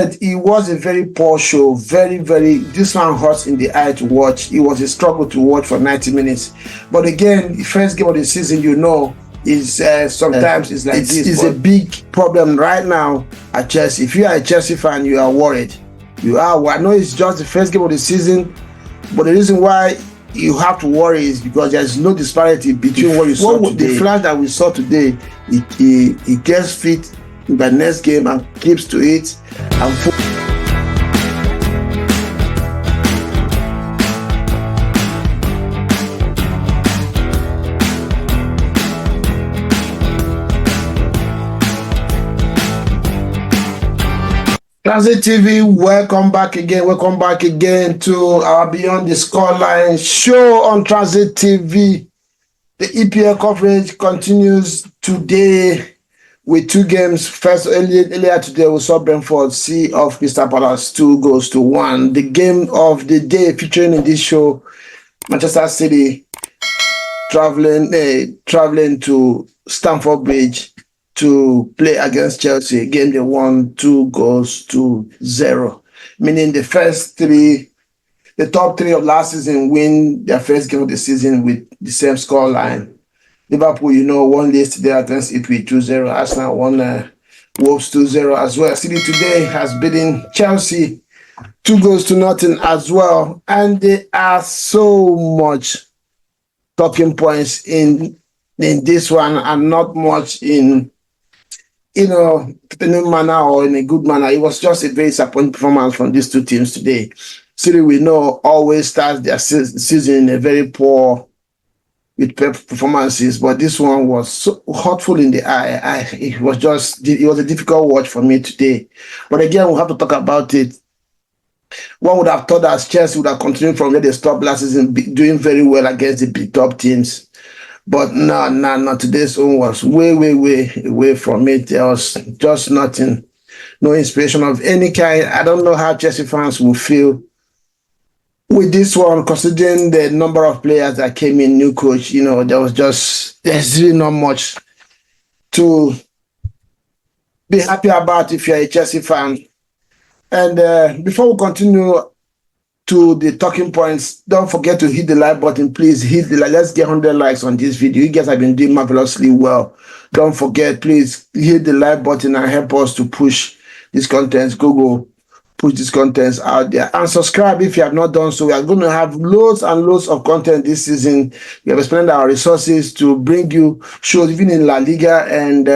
It was a very poor show. Very. This one hurts in the eye to watch. It was a struggle to watch for 90 minutes. But again, the first game of the season, is sometimes it's like this. It's a big problem right now at Chelsea. If you are a Chelsea fan, you are worried. I know it's just the first game of the season, but the reason why you have to worry is because there's no disparity between what you saw today. The flash that we saw today, he gets fit in the next game and keeps to it. And Transit TV, welcome back again to our Beyond the Scoreline show on Transit TV. The EPL coverage continues today with two games. First, earlier today, we saw Brentford see off Crystal Palace 2-1. The game of the day featuring in this show, Manchester City traveling to Stamford Bridge to play against Chelsea. Again, they won 2-0, meaning the top three of last season win their first game of the season with the same score line. Liverpool, won yesterday against Ipswich 2-0. Arsenal won Wolves 2-0 as well. City today has beaten Chelsea 2-0 as well. And there are so much talking points in this one and not much in a new manner or in a good manner. It was just a very disappointing performance from these two teams today. City, we know, always starts their season in a very poor with performances, but this one was so hurtful in the eye. It was a difficult watch for me today. But again, we'll have to talk about it. One would have thought that Chelsea would have continued from where they stopped last season, doing very well against the big top teams. But no, today's one was way away from it. There was just nothing, no inspiration of any kind. I don't know how Chelsea fans will feel with this one, considering the number of players that came in, new coach. There's really not much to be happy about if you're a Chelsea fan. And before we continue to the talking points, don't forget to hit the like button. Please hit the like. Let's get 100 likes on this video. You guys have been doing marvelously well. Don't forget, please hit the like button and help us to push this content. Google push these contents out there, and subscribe if you have not done so. We are going to have loads and loads of content this season. We have expanded our resources to bring you shows even in La Liga and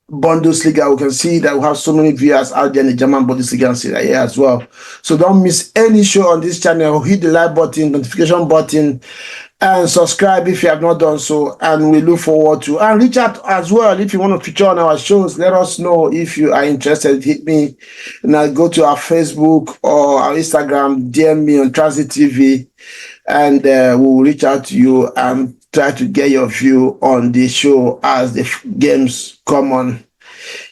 Bundesliga. We can see that we have so many viewers out there in the German Bundesliga and Serie A as well. So don't miss any show on this channel. Hit the like button, notification button, and subscribe if you have not done so. And we look forward to, and reach out as well if you want to feature on our shows. Let us know if you are interested. Hit me and I'll go to our Facebook or our Instagram, DM me on Transit TV, and we'll reach out to you and try to get your view on the show as the games come on.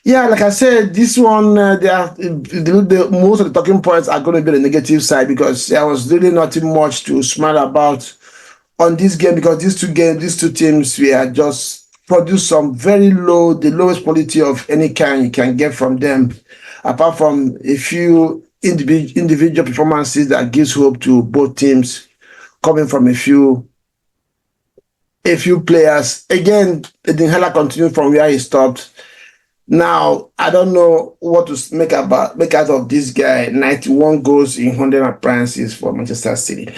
Yeah, like I said, this one, most of the talking points are going to be the negative side, because there was really nothing much to smile about on this game, because these two teams, we had just produced some the lowest quality of any kind you can get from them, apart from a few individual performances that gives hope to both teams, coming from a few players. Again, Eden Hazard continued from where he stopped. Now, I don't know what to make out of this guy. 91 goals in 100 appearances for Manchester City.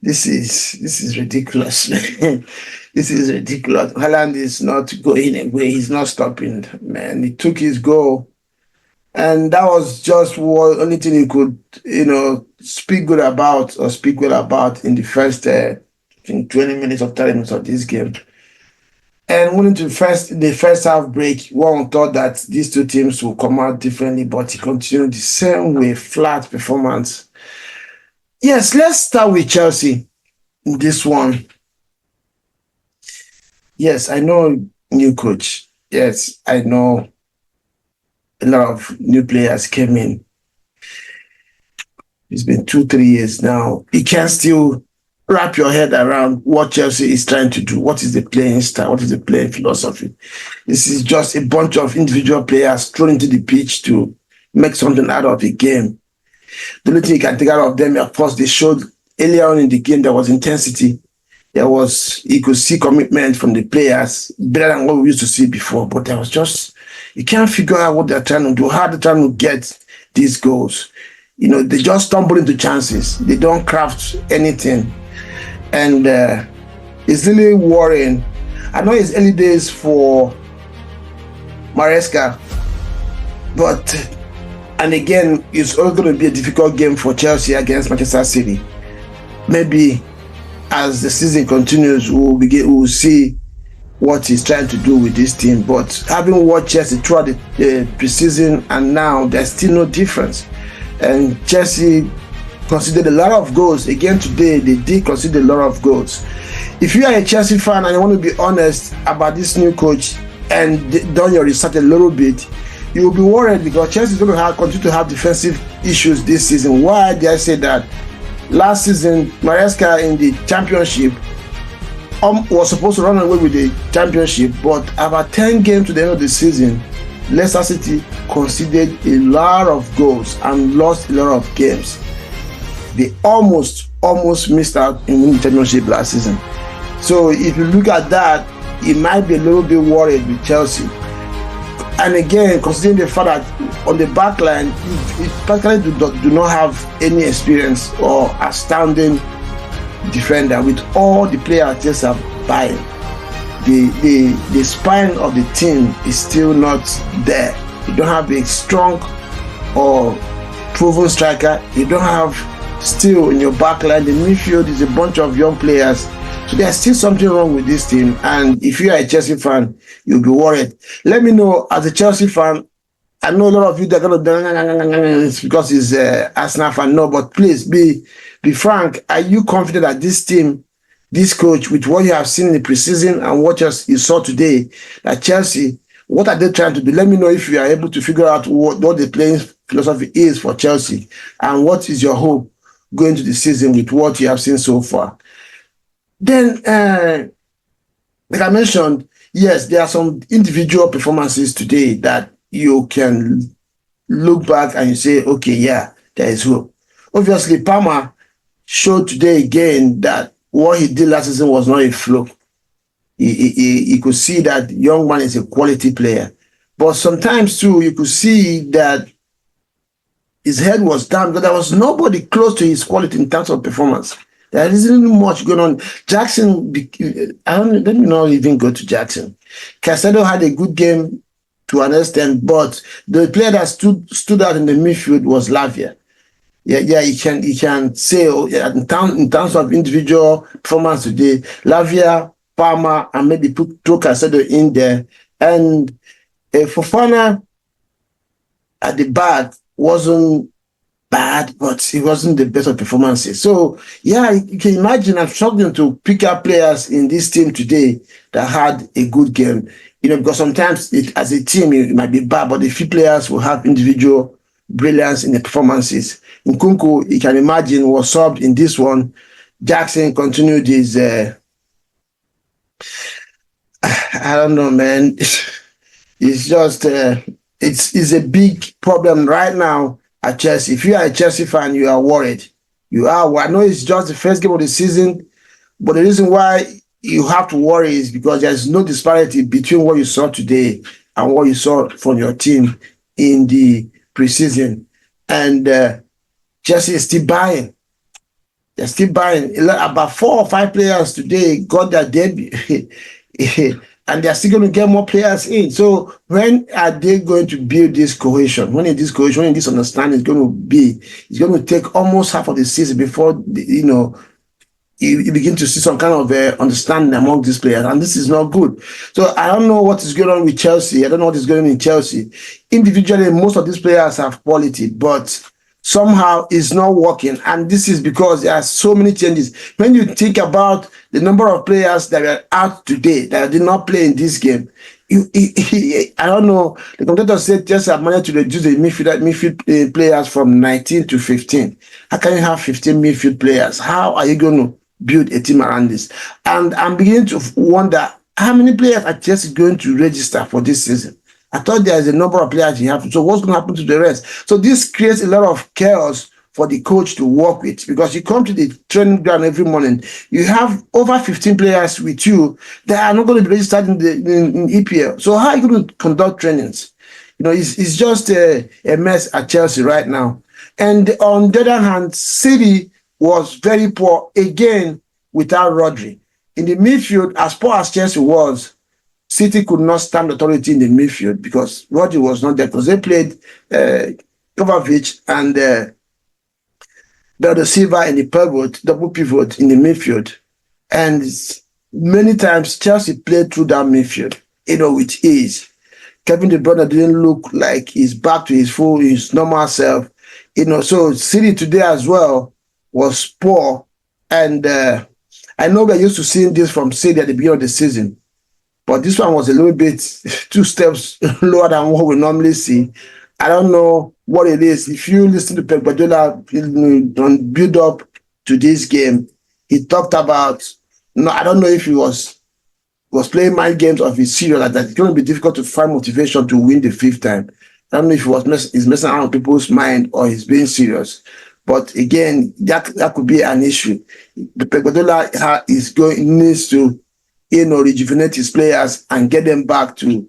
This is ridiculous. This is ridiculous. Haaland is not going away. He's not stopping. Man, he took his goal, and that was just the only thing he could, speak well about in the first 20 minutes or 30 minutes of this game. And when the first half break, one thought that these two teams will come out differently, but he continued the same way, flat performance. Yes, let's start with Chelsea in this one. Yes, I know new coach. Yes, I know a lot of new players came in. It's been 2-3 years now. He can still wrap your head around what Chelsea is trying to do. What is the playing style? What is the playing philosophy? This is just a bunch of individual players thrown into the pitch to make something out of a game. The only thing you can take out of them, of course, they showed earlier on in the game there was intensity. You could see commitment from the players better than what we used to see before. But there was just, you can't figure out what they're trying to do, how they're trying to get these goals. They just stumble into chances. They don't craft anything. And it's really worrying. I know it's early days for Maresca, and again, it's also going to be a difficult game for Chelsea against Manchester City. Maybe as the season continues, we'll see what he's trying to do with this team. But having watched Chelsea throughout the preseason and now, there's still no difference. And Chelsea conceded a lot of goals. Again today, they did concede a lot of goals. If you are a Chelsea fan and you want to be honest about this new coach and done your research a little bit, you will be worried because Chelsea is going to continue to have defensive issues this season. Why did I say that? Last season, Maresca in the championship was supposed to run away with the championship, but about 10 games to the end of the season, Leicester City conceded a lot of goals and lost a lot of games. They almost missed out in winning the championship last season. So if you look at that, it might be a little bit worried with Chelsea. And again, considering the fact that on the back line, it practically do not have any experience or astounding defender with all the players just are buying. The spine of the team is still not there. You don't have a strong or proven striker. You don't have still in your back line. The midfield is a bunch of young players. So there's still something wrong with this team. And if you are a Chelsea fan, you'll be worried. Let me know, as a Chelsea fan, I know a lot of you that are going to, it's because it's Arsenal fan. No, but please be frank. Are you confident that this team, this coach, with what you have seen in the preseason and what you saw today, that Chelsea, what are they trying to do? Let me know if you are able to figure out what the playing philosophy is for Chelsea and what is your hope going to the season with what you have seen so far. Then, like I mentioned, yes, there are some individual performances today that you can look back and you say, okay, yeah, there is hope. Obviously, Palmer showed today again that what he did last season was not a fluke. He could see that young man is a quality player. But sometimes, too, you could see that his head was down because there was nobody close to his quality in terms of performance. There isn't much going on. Jackson, let me not even go to Jackson. Caicedo had a good game to an extent, but the player that stood out in the midfield was Lavia. Yeah, he can say in terms of individual performance today, Lavia, Palmer, and maybe throw Caicedo in there. And Fofana at the back wasn't bad, but it wasn't the best of performances. So, yeah, you can imagine I'm struggling to pick up players in this team today that had a good game. Because sometimes as a team, it might be bad, but the few players will have individual brilliance in the performances. Nkunku, you can imagine, was subbed in this one. Jackson continued his, I don't know, man. It's just, it's a big problem right now at Chelsea. If you are a Chelsea fan, you are worried. I know it's just the first game of the season, but the reason why you have to worry is because there's no disparity between what you saw today and what you saw from your team in the preseason. And Chelsea is still buying. They're still buying. About 4 or 5 players today got their debut. And they're still going to get more players in. So when are they going to build this cohesion? When is this understanding is going to be? It's going to take almost half of the season before, you begin to see some kind of understanding among these players. And this is not good. So I don't know what is going on with Chelsea. I don't know what is going on in Chelsea. Individually, most of these players have quality, but somehow it's not working. And this is because there are so many changes. When you think about the number of players that are out today that did not play in this game, I don't know. The commentator said just have managed to reduce the midfield players from 19 to 15. How can you have 15 midfield players? How are you going to build a team around this. And I'm beginning to wonder how many players are Chelsea going to register for this season. I thought there's a number of players you have to. So what's going to happen to the rest? So this creates a lot of chaos for the coach to work with, because you come to the training ground every morning, you have over 15 players with you that are not going to be registered in EPL. So how are you going to conduct trainings? It's just a mess at Chelsea right now. And on the other hand, City was very poor again without Rodri. In the midfield, as poor as Chelsea was, City could not stand authority in the midfield because Rodri was not there, because they played Kovacic and Bernardo Silva in the pivot, double pivot in the midfield. And many times Chelsea played through that midfield, with ease. Kevin De Bruyne didn't look like he's back to his normal self. So City today as well was poor. And I know we're used to seeing this from City at the beginning of the season, but this one was a little bit 2 steps lower than what we normally see. I don't know what it is. If you listen to Pep Guardiola on build up to this game, he talked about, I don't know if he was playing mind games or if he's serious like that. It's going to be difficult to find motivation to win the 5th time. I don't know if he's messing around with people's mind or he's being serious. But again, that could be an issue. The Pep Guardiola needs to, rejuvenate his players and get them back to.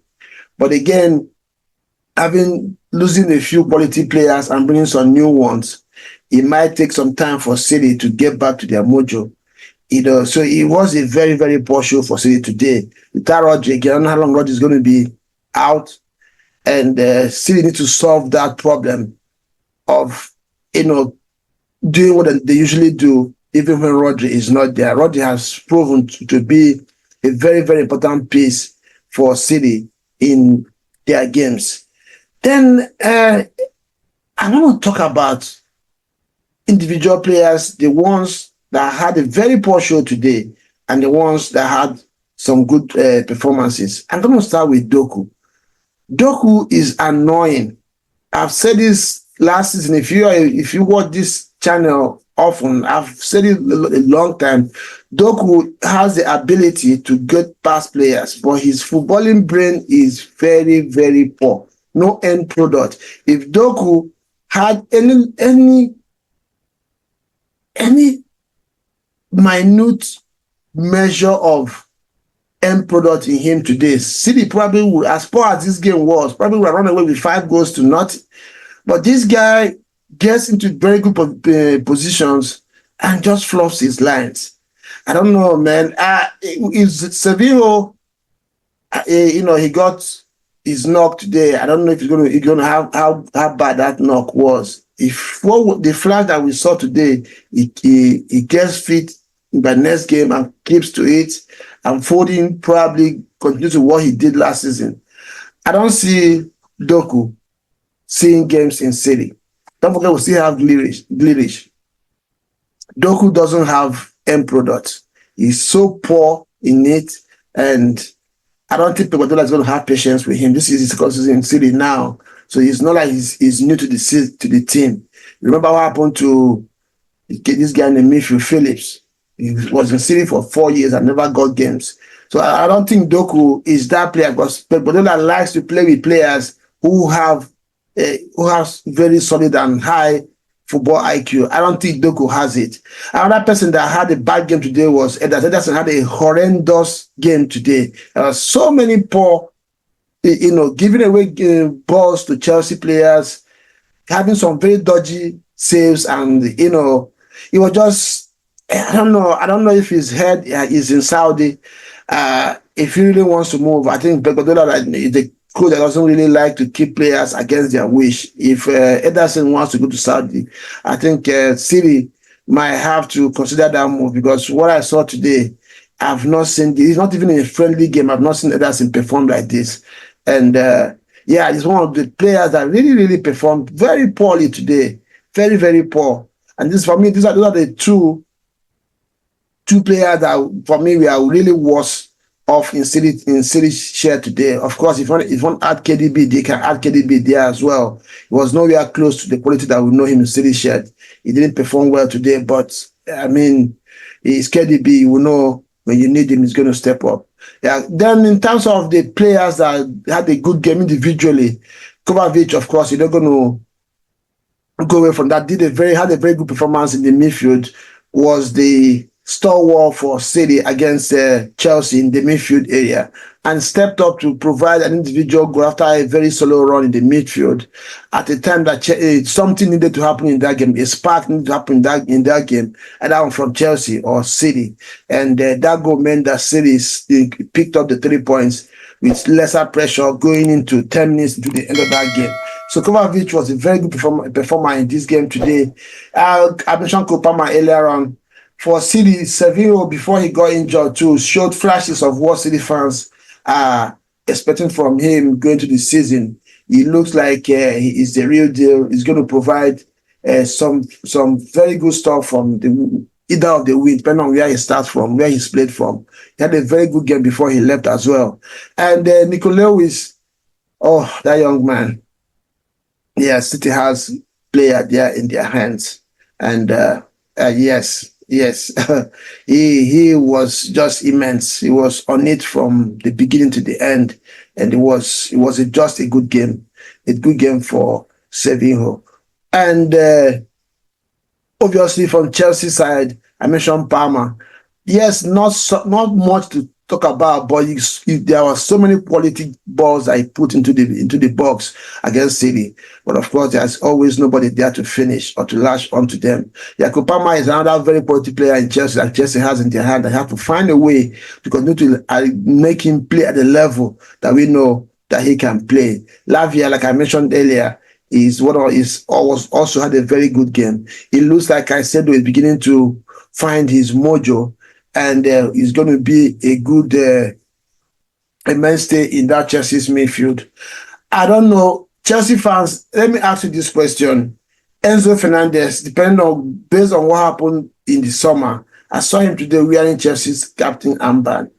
But again, losing a few quality players and bringing some new ones, it might take some time for City to get back to their mojo. So it was a very, very poor show for City today. Without Rodri, again, I don't know how long Rodri is going to be out. And City need to solve that problem of, doing what they usually do, even when Rodri is not there. Rodri has proven to be a very, very important piece for City in their games. Then I want to talk about individual players, the ones that had a very poor show today and the ones that had some good performances. I'm going to start with Doku. Doku is annoying. I've said this last season. If you watch this channel often, I've said it a long time. Doku has the ability to get past players, but his footballing brain is very, very poor. No end product. If Doku had any minute measure of end product in him today, City probably would, as poor as this game was, probably would have run away with 5 goals to nothing. But this guy gets into very good positions and just fluffs his lines. I don't know, man. Is Sevilla, he got his knock today. I don't know if he's going to have how bad that knock was. If the flash that we saw today, he gets fit by next game and keeps to it, and Foden probably continue to what he did last season. I don't see Doku seeing games in City. Don't forget, we still have Grealish. Doku doesn't have end product. He's so poor in it, and I don't think Pep Guardiola is going to have patience with him. This is his second season in City now, so it's not like he's new to the team. Remember what happened to this guy in the midfield, Phillips? He was in City for 4 years and never got games. So I don't think Doku is that player, because Pep Guardiola likes to play with players who have very solid and high football IQ. I don't think Doku has it. Another person that had a bad game today was Ederson. Ederson had a horrendous game today. There are so many poor, giving away balls to Chelsea players, having some very dodgy saves, and it was just, I don't know if his head is in Saudi. If he really wants to move, I think Pep Guardiola is the coach that doesn't really like to keep players against their wish. If Ederson wants to go to Saudi, I think City might have to consider that move, because what I saw today, I've not seen. It's not even in a friendly game. I've not seen Ederson perform like this. And he's one of the players that really, really performed very poorly today. Very, very poor. And those are the two players that, for me, we are really worse off in City share today. Of course, if one add KDB, they can add KDB there as well. He was nowhere close to the quality that we know him in City share. He didn't perform well today, but I mean, He's KDB. You will know when you need him, he's going to step up. Yeah. Then in terms of the players that had a good game individually, Kovacic, of course, you're not going to go away from that. Had a very good performance in the midfield. Was the stalwart for City against Chelsea in the midfield area, and stepped up to provide an individual goal after a very solo run in the midfield. At the time that something needed to happen in that game, a spark needed to happen in that game, either from Chelsea or City, and that goal meant that City picked up the 3 points with lesser pressure going into 10 minutes into the end of that game. So Kovacic was a very good performer in this game today. I mentioned Kopama earlier on. For City, Sevilla, before he got injured too, showed flashes of what City fans are expecting from him going to the season. He looks like he is the real deal. He's going to provide some very good stuff from either of the wing, depending on where he starts from, where he's played from. He had a very good game before he left as well. And Nico Lewis, that young man. Yeah, City has player there in their hands. And yes, he was just immense. He was on it from the beginning to the end. And it was just a good game for Sevilla. And obviously from Chelsea side, I mentioned Palmer. Yes, not much to talk about, but there were so many quality balls I put into the box against City. But of course, there's always nobody there to finish or to latch onto them. Jakob Palmer is another very quality player in Chelsea that Chelsea has in their hand. They have to find a way to continue to make him play at the level that we know that he can play. Lavia, like I mentioned earlier, also had a very good game. It looks like Caicedo is beginning to find his mojo, and he's going to be a good a mainstay in that Chelsea's midfield. I don't know, Chelsea fans, let me ask you this question. Enzo Fernandez, based on what happened in the summer, I saw him today wearing Chelsea's captain armband.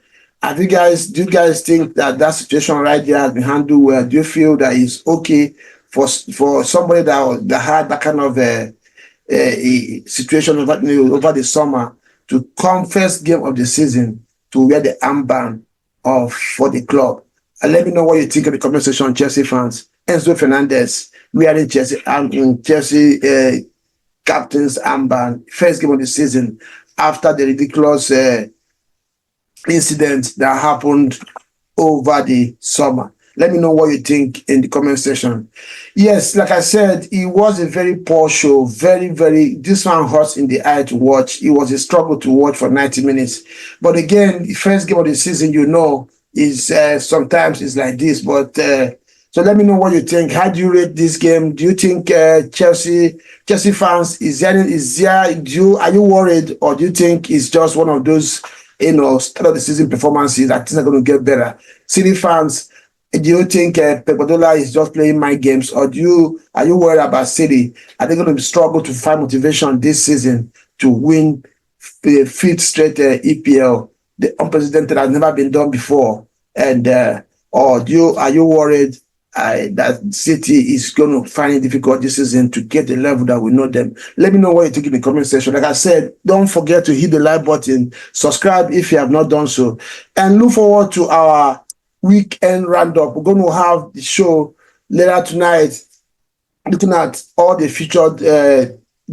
Do you guys think that situation right there has been handled well? Do you feel that it's okay for somebody that had that kind of a situation over the summer to come first game of the season to wear the armband for the club? And let me know what you think in the comment section, Chelsea fans. Enzo Fernandez wearing Chelsea captain's armband, first game of the season after the ridiculous incident that happened over the summer. Let me know what you think in the comment section. Yes, like I said, it was a very poor show. This one hurts in the eye to watch. It was a struggle to watch for 90 minutes. But again, the first game of the season, is sometimes it's like this. But so let me know what you think. How do you rate this game? Do you think Chelsea fans, are you worried, or do you think it's just one of those start of the season performances that things are going to get better? City fans, do you think Pep Guardiola is just playing mind games, or are you worried about City? Are they going to struggle to find motivation this season to win the fifth straight EPL, the unprecedented, has never been done before? And are you worried that City is going to find it difficult this season to get the level that we know them? Let me know what you think in the comment section. Like I said, don't forget to hit the like button, subscribe if you have not done so, and look forward to our weekend roundup. We're going to have the show later tonight, looking at all the featured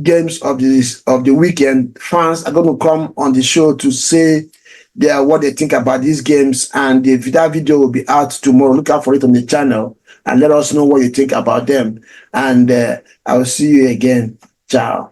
games of the weekend. Fans are going to come on the show to say what they think about these games, and that video will be out tomorrow. Look out for it on the channel and let us know what you think about them. And I will see you again. Ciao.